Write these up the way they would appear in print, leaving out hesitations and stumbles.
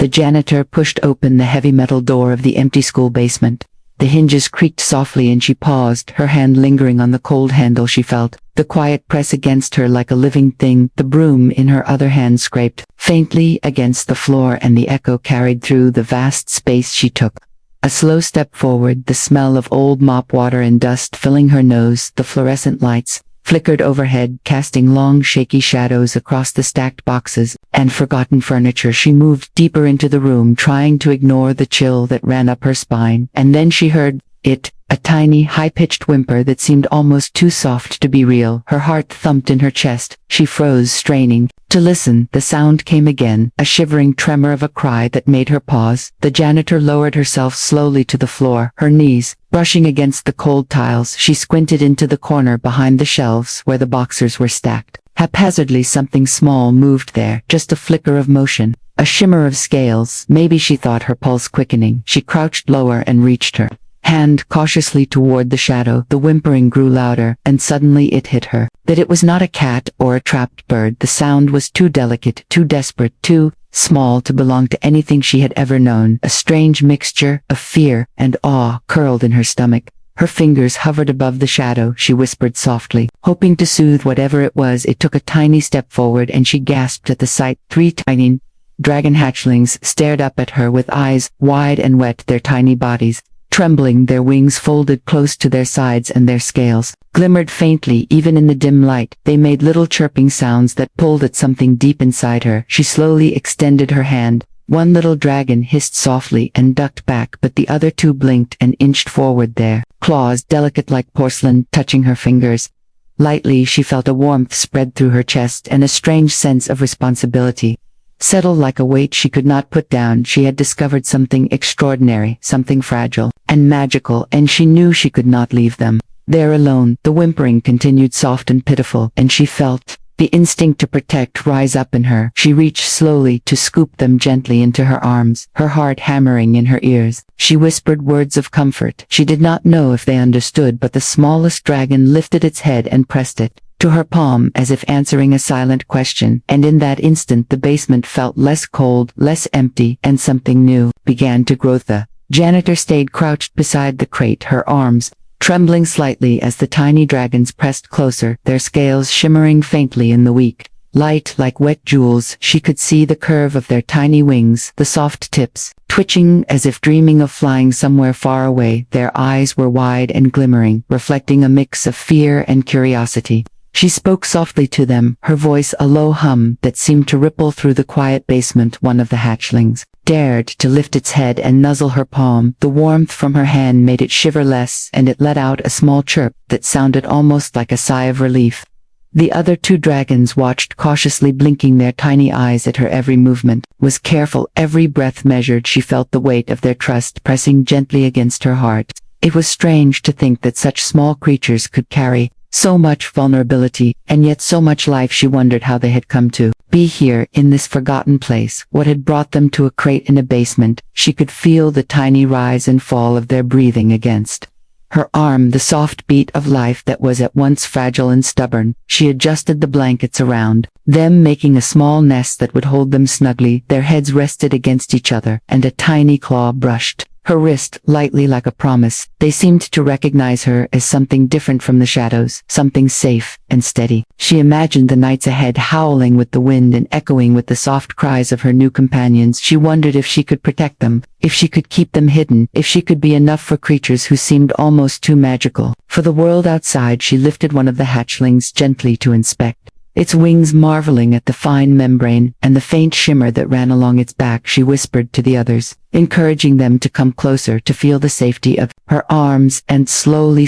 The janitor pushed open the heavy metal door of the empty school basement. The hinges creaked softly and she paused, her hand lingering on the cold handle she felt. The quiet press against her like a living thing. The broom in her other hand scraped faintly against the floor and the echo carried through the vast space she took. A slow step forward, the smell of old mop water and dust filling her nose. The fluorescent lights flickered overhead, casting long shaky shadows across the stacked boxes and forgotten furniture. She moved deeper into the room, trying to ignore the chill that ran up her spine, and then she heard it, a tiny, high-pitched whimper that seemed almost too soft to be real. Her heart thumped in her chest. She froze, straining to listen. The sound came again, a shivering tremor of a cry that made her pause. The janitor lowered herself slowly to the floor, her knees brushing against the cold tiles. She squinted into the corner behind the shelves where the boxers were stacked. Haphazardly, something small moved there, just a flicker of motion, a shimmer of scales. Maybe, she thought, her pulse quickening. She crouched lower and reached her hand cautiously toward the shadow. The whimpering grew louder, and suddenly it hit her that it was not a cat or a trapped bird. The sound was too delicate, too desperate, too small to belong to anything she had ever known. A strange mixture of fear and awe curled in her stomach. Her fingers hovered above the shadow. She whispered softly, hoping to soothe whatever it was. It took a tiny step forward and she gasped at the sight. 3 tiny dragon hatchlings stared up at her with eyes wide and wet, their tiny bodies trembling, their wings folded close to their sides and their scales glimmered faintly even in the dim light. They made little chirping sounds that pulled at something deep inside her. She slowly extended her hand. One little dragon hissed softly and ducked back, but the other 2 blinked and inched forward, their claws delicate like porcelain touching her fingers. Lightly, she felt a warmth spread through her chest and a strange sense of responsibility settle like a weight she could not put down. She had discovered something extraordinary, something fragile and magical, and she knew she could not leave them there alone. The whimpering continued, soft and pitiful, and she felt the instinct to protect rise up in her. She reached slowly to scoop them gently into her arms, her heart hammering in her ears. She whispered words of comfort. She did not know if they understood, but the smallest dragon lifted its head and pressed it to her palm as if answering a silent question, and in that instant the basement felt less cold, less empty, and something new began to grow. The janitor stayed crouched beside the crate, her arms trembling slightly as the tiny dragons pressed closer, their scales shimmering faintly in the weak light like wet jewels. She could see the curve of their tiny wings, the soft tips twitching as if dreaming of flying somewhere far away. Their eyes were wide and glimmering, reflecting a mix of fear and curiosity. She spoke softly to them, her voice a low hum that seemed to ripple through the quiet basement. One of the hatchlings dared to lift its head and nuzzle her palm. The warmth from her hand made it shiver less, and it let out a small chirp that sounded almost like a sigh of relief. The other 2 dragons watched cautiously, blinking their tiny eyes at her every movement, was careful, every breath measured. She felt the weight of their trust pressing gently against her heart. It was strange to think that such small creatures could carry so much vulnerability, and yet so much life. She wondered how they had come to be here, in this forgotten place. What had brought them to a crate in a basement? She could feel the tiny rise and fall of their breathing against her arm, the soft beat of life that was at once fragile and stubborn. She adjusted the blankets around them, making a small nest that would hold them snugly. Their heads rested against each other, and a tiny claw brushed her wrist lightly like a promise. They seemed to recognize her as something different from the shadows, something safe and steady. She imagined the nights ahead howling with the wind and echoing with the soft cries of her new companions. She wondered if she could protect them, if she could keep them hidden, if she could be enough for creatures who seemed almost too magical for the world outside. She lifted one of the hatchlings gently to inspect its wings, marveling at the fine membrane and the faint shimmer that ran along its back. She whispered to the others, encouraging them to come closer, to feel the safety of her arms, and slowly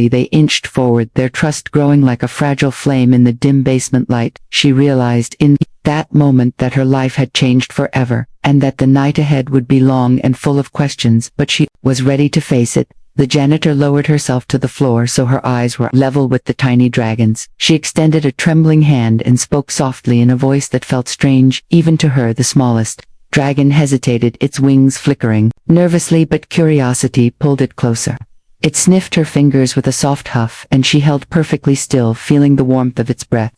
they inched forward, their trust growing like a fragile flame in the dim basement light. She realized in that moment that her life had changed forever, and that the night ahead would be long and full of questions, but she was ready to face it. The janitor lowered herself to the floor so her eyes were level with the tiny dragons. She extended a trembling hand and spoke softly in a voice that felt strange, even to her, the smallest dragon hesitated, its wings flickering nervously, but curiosity pulled it closer. It sniffed her fingers with a soft huff, and she held perfectly still, feeling the warmth of its breath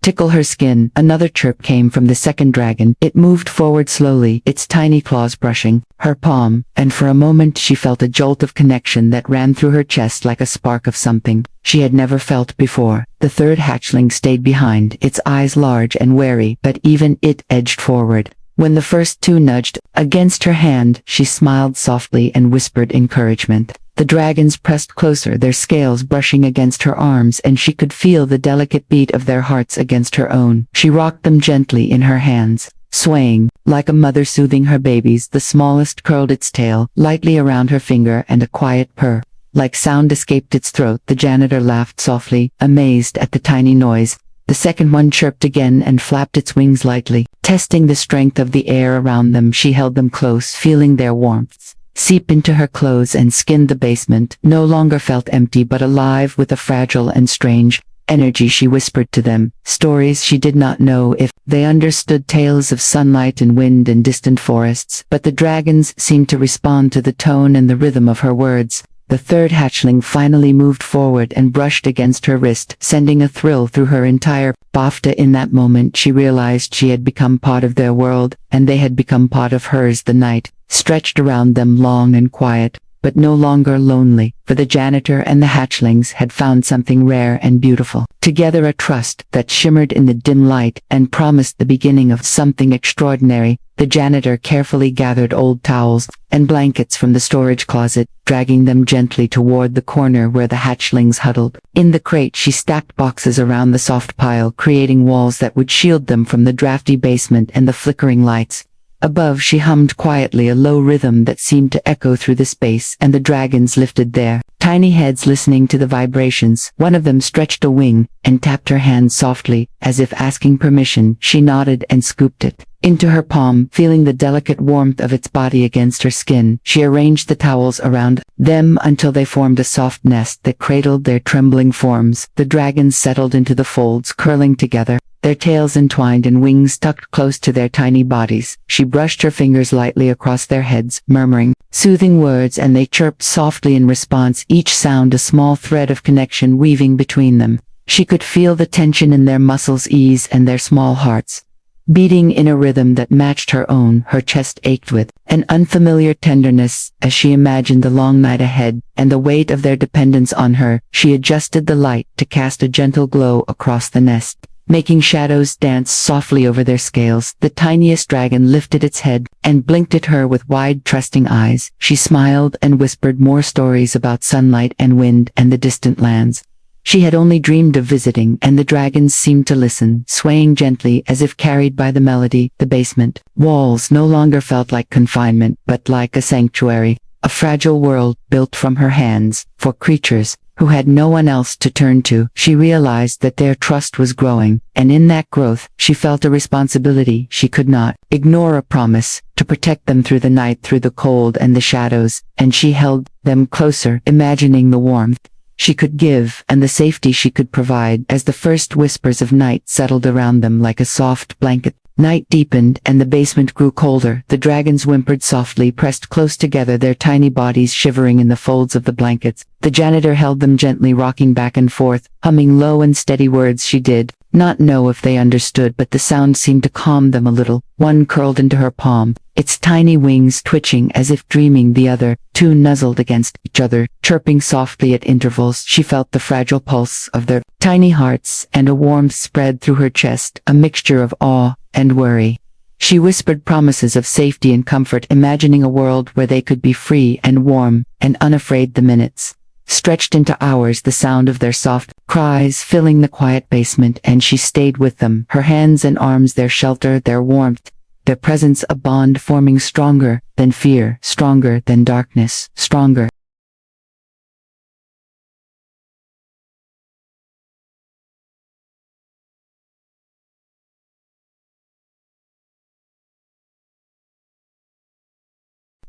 tickle her skin. Another chirp came from the second dragon. It moved forward slowly, its tiny claws brushing her palm, and for a moment she felt a jolt of connection that ran through her chest like a spark of something she had never felt before. The third hatchling stayed behind, its eyes large and wary, but even it edged forward. When the first two nudged against her hand, she smiled softly and whispered encouragement. The dragons pressed closer, their scales brushing against her arms, and she could feel the delicate beat of their hearts against her own. She rocked them gently in her hands, swaying, like a mother soothing her babies. The smallest curled its tail lightly around her finger, and a quiet purr like sound escaped its throat. The janitor laughed softly, amazed at the tiny noise. The second one chirped again and flapped its wings lightly, testing the strength of the air around them. She held them close, feeling their warmth seep into her clothes and skin. The basement no longer felt empty but alive with a fragile and strange energy. She whispered to them stories she did not know if they understood, tales of sunlight and wind and distant forests, but the dragons seemed to respond to the tone and the rhythm of her words. The third hatchling finally moved forward and brushed against her wrist, sending a thrill through her entire body. In that moment she realized she had become part of their world, and they had become part of hers. The night stretched around them long and quiet, but no longer lonely, for the janitor and the hatchlings had found something rare and beautiful. Together, a trust that shimmered in the dim light and promised the beginning of something extraordinary. The janitor carefully gathered old towels and blankets from the storage closet, dragging them gently toward the corner where the hatchlings huddled. In the crate she stacked boxes around the soft pile, creating walls that would shield them from the drafty basement and the flickering lights. Above she hummed quietly, a low rhythm that seemed to echo through the space, and the dragons lifted their tiny heads listening to the vibrations. One of them stretched a wing and tapped her hand softly, as if asking permission. She nodded and scooped it into her palm, feeling the delicate warmth of its body against her skin. She arranged the towels around them until they formed a soft nest that cradled their trembling forms. The dragons settled into the folds, curling together, their tails entwined and wings tucked close to their tiny bodies. She brushed her fingers lightly across their heads, murmuring soothing words, and they chirped softly in response, each sound a small thread of connection weaving between them. She could feel the tension in their muscles ease, and their small hearts beating in a rhythm that matched her own. Her chest ached with an unfamiliar tenderness as she imagined the long night ahead and the weight of their dependence on her. She adjusted the light to cast a gentle glow across the nest, making shadows dance softly over their scales. The tiniest dragon lifted its head and blinked at her with wide, trusting eyes. She smiled and whispered more stories about sunlight and wind and the distant lands she had only dreamed of visiting, and the dragons seemed to listen, swaying gently as if carried by the melody. The basement walls no longer felt like confinement, but like a sanctuary, a fragile world built from her hands, for creatures who had no one else to turn to. She realized that their trust was growing, and in that growth, she felt a responsibility. She could not ignore a promise to protect them through the night, through the cold and the shadows, and she held them closer, imagining the warmth she could give and the safety she could provide. As the first whispers of night settled around them like a soft blanket, night deepened and the basement grew colder. The dragons whimpered softly, pressed close together, their tiny bodies shivering in the folds of the blankets. The janitor held them gently, rocking back and forth, humming low and steady words she did not know if they understood, but the sound seemed to calm them a little. One curled into her palm, its tiny wings twitching as if dreaming. The other two nuzzled against each other, chirping softly at intervals. She felt the fragile pulse of their tiny hearts, and a warmth spread through her chest, a mixture of awe and worry. She whispered promises of safety and comfort, imagining a world where they could be free and warm and unafraid. The minutes stretched into hours, the sound of their soft cries filling the quiet basement, and she stayed with them, her hands and arms their shelter, their warmth, their presence a bond forming stronger than fear, stronger than darkness, stronger.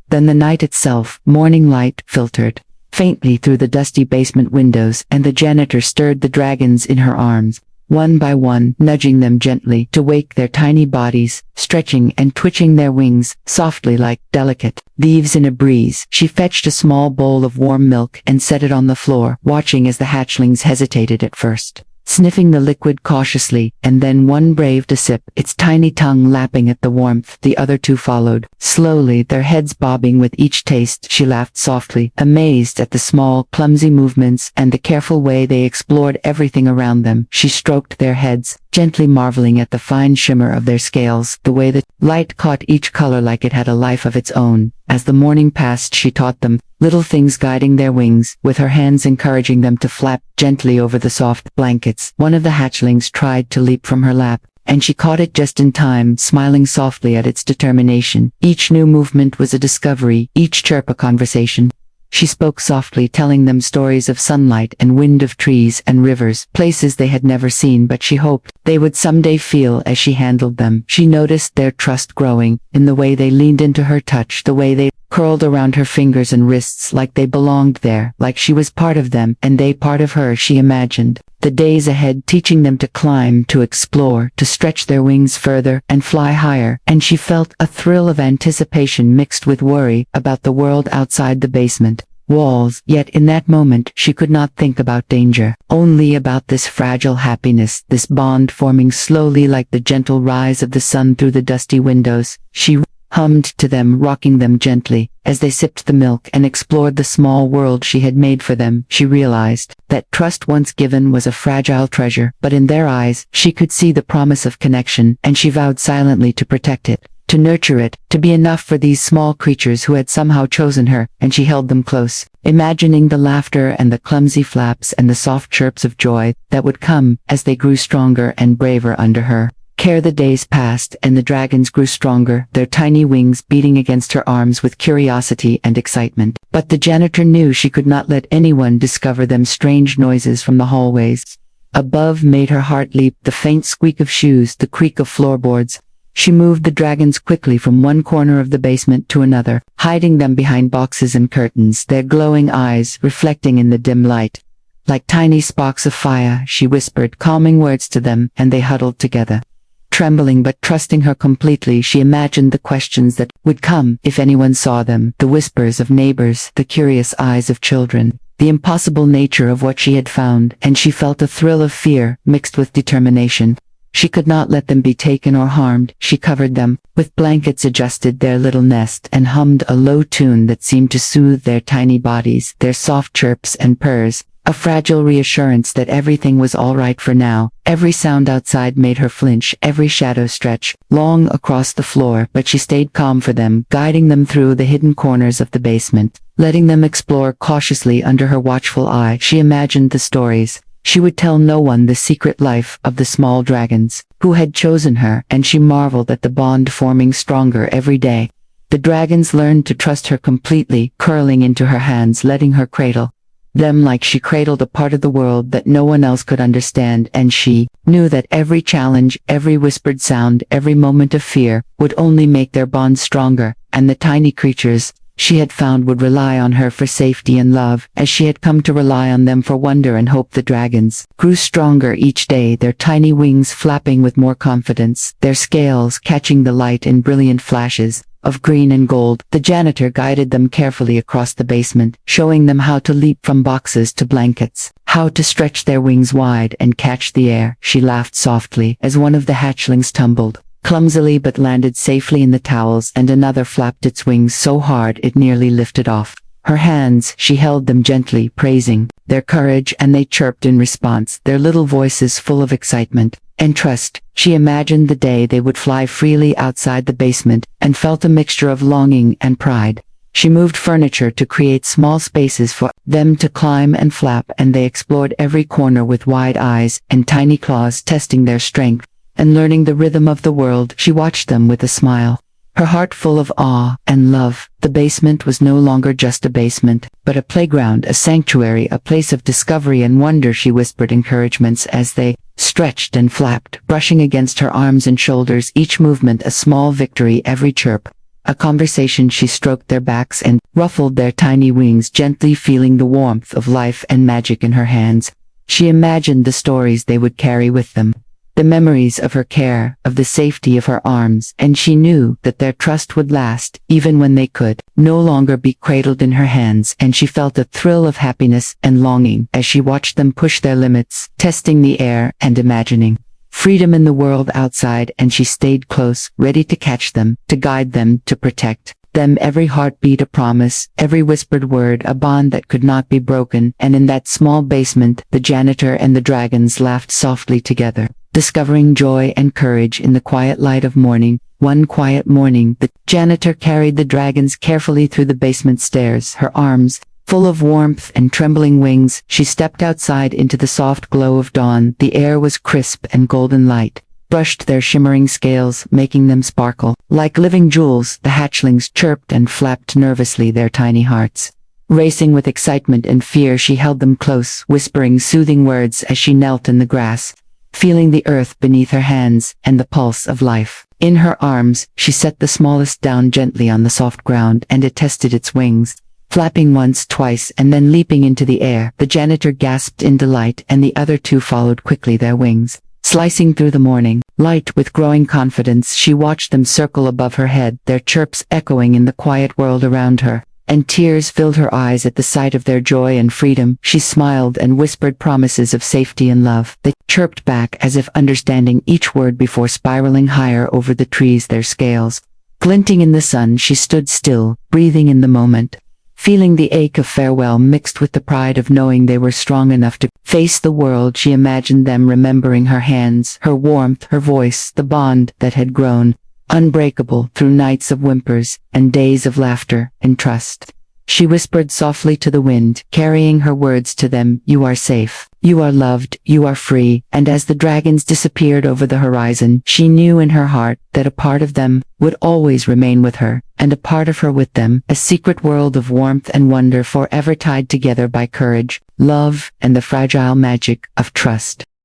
Then the night itself. Morning light filtered faintly through the dusty basement windows, and the janitor stirred the dragons in her arms, one by one, nudging them gently to wake their tiny bodies, stretching and twitching their wings softly like delicate leaves in a breeze. She fetched a small bowl of warm milk and set it on the floor, watching as the hatchlings hesitated at first. sniffing the liquid cautiously, and then one braved a sip, its tiny tongue lapping at the warmth. The other two followed, slowly, their heads bobbing with each taste. She laughed softly, amazed at the small, clumsy movements and the careful way they explored everything around them. She stroked their heads, gently marveling at the fine shimmer of their scales, the way the light caught each color like it had a life of its own. As the morning passed, she taught them, little things guiding their wings, with her hands encouraging them to flap gently over the soft blankets. One of the hatchlings tried to leap from her lap, and she caught it just in time, smiling softly at its determination. Each new movement was a discovery, each chirp a conversation. She spoke softly, telling them stories of sunlight and wind, of trees and rivers, places they had never seen but she hoped they would someday feel as she handled them. She noticed their trust growing, in the way they leaned into her touch, the way they curled around her fingers and wrists like they belonged there, like she was part of them and they part of her. She imagined the days ahead, teaching them to climb, to explore, to stretch their wings further and fly higher, and she felt a thrill of anticipation mixed with worry about the world outside the basement walls. Yet in that moment she could not think about danger, only about this fragile happiness, this bond forming slowly like the gentle rise of the sun through the dusty windows. She hummed to them, rocking them gently, as they sipped the milk and explored the small world she had made for them. She realized that trust once given was a fragile treasure, but in their eyes she could see the promise of connection, and she vowed silently to protect it, to nurture it, to be enough for these small creatures who had somehow chosen her. And she held them close, imagining the laughter and the clumsy flaps and the soft chirps of joy that would come as they grew stronger and braver under her care. The days passed, and the dragons grew stronger, their tiny wings beating against her arms with curiosity and excitement. But the janitor knew she could not let anyone discover them. Strange noises from the hallways above made her heart leap, the faint squeak of shoes, the creak of floorboards. She moved the dragons quickly from one corner of the basement to another, hiding them behind boxes and curtains, their glowing eyes reflecting in the dim light like tiny sparks of fire. She whispered calming words to them, and they huddled together. Trembling but trusting her completely, she imagined the questions that would come if anyone saw them, the whispers of neighbors, the curious eyes of children, the impossible nature of what she had found, and she felt a thrill of fear mixed with determination. She could not let them be taken or harmed. She covered them with blankets, adjusted their little nest, and hummed a low tune that seemed to soothe their tiny bodies, their soft chirps and purrs, a fragile reassurance that everything was all right for now. Every sound outside made her flinch, every shadow stretch long across the floor, but she stayed calm for them, guiding them through the hidden corners of the basement, letting them explore cautiously under her watchful eye. She imagined the stories she would tell, no one, the secret life of the small dragons who had chosen her, and she marveled at the bond forming stronger every day. The dragons learned to trust her completely, curling into her hands, letting her cradle them like she cradled a part of the world that no one else could understand. And she knew that every challenge, every whispered sound, every moment of fear would only make their bond stronger, and the tiny creatures she had found would rely on her for safety and love, as she had come to rely on them for wonder and hope. The dragons grew stronger each day, their tiny wings flapping with more confidence, their scales catching the light in brilliant flashes of green and gold. The janitor guided them carefully across the basement, showing them how to leap from boxes to blankets, how to stretch their wings wide and catch the air. She laughed softly as one of the hatchlings tumbled clumsily but landed safely in the towels, and another flapped its wings so hard it nearly lifted off her hands. She held them gently, praising their courage, and they chirped in response, their little voices full of excitement and trust. She imagined the day they would fly freely outside the basement, and felt a mixture of longing and pride. She moved furniture to create small spaces for them to climb and flap, and they explored every corner with wide eyes and tiny claws, testing their strength and learning the rhythm of the world. She watched them with a smile, her heart full of awe and love. The basement was no longer just a basement, but a playground, a sanctuary, a place of discovery and wonder. She whispered encouragements as they stretched and flapped, brushing against her arms and shoulders, each movement a small victory, every chirp a conversation. She stroked their backs and ruffled their tiny wings gently, feeling the warmth of life and magic in her hands. She imagined the stories they would carry with them, the memories of her care, of the safety of her arms, and she knew that their trust would last, even when they could no longer be cradled in her hands, and she felt a thrill of happiness and longing as she watched them push their limits, testing the air and imagining freedom in the world outside, and she stayed close, ready to catch them, to guide them, to protect them, every heartbeat a promise, every whispered word a bond that could not be broken. And in that small basement, the janitor and the dragons laughed softly together, discovering joy and courage in the quiet light of morning. One quiet morning, the janitor carried the dragons carefully through the basement stairs, her arms full of warmth and trembling wings. She stepped outside into the soft glow of dawn. The air was crisp and golden light brushed their shimmering scales, making them sparkle like living jewels. The hatchlings chirped and flapped nervously, their tiny hearts racing with excitement and fear. She held them close, whispering soothing words as she knelt in the grass, feeling the earth beneath her hands and the pulse of life in her arms. She set the smallest down gently on the soft ground, and it tested its wings, flapping once, twice, and then leaping into the air. The janitor gasped in delight, and the other two followed quickly, their wings slicing through the morning light. With growing confidence, she watched them circle above her head, their chirps echoing in the quiet world around her, and tears filled her eyes at the sight of their joy and freedom. She smiled and whispered promises of safety and love. They chirped back as if understanding each word before spiraling higher over the trees, their scales glinting in the sun. She stood still, breathing in the moment, feeling the ache of farewell mixed with the pride of knowing they were strong enough to face the world. She imagined them remembering her hands, her warmth, her voice, the bond that had grown unbreakable through nights of whimpers and days of laughter and trust. She whispered softly to the wind, carrying her words to them. You are safe, you are loved, you are free. And as the dragons disappeared over the horizon, she knew in her heart that a part of them would always remain with her, and a part of her with them, a secret world of warmth and wonder, forever tied together by courage, love, and the fragile magic of trust.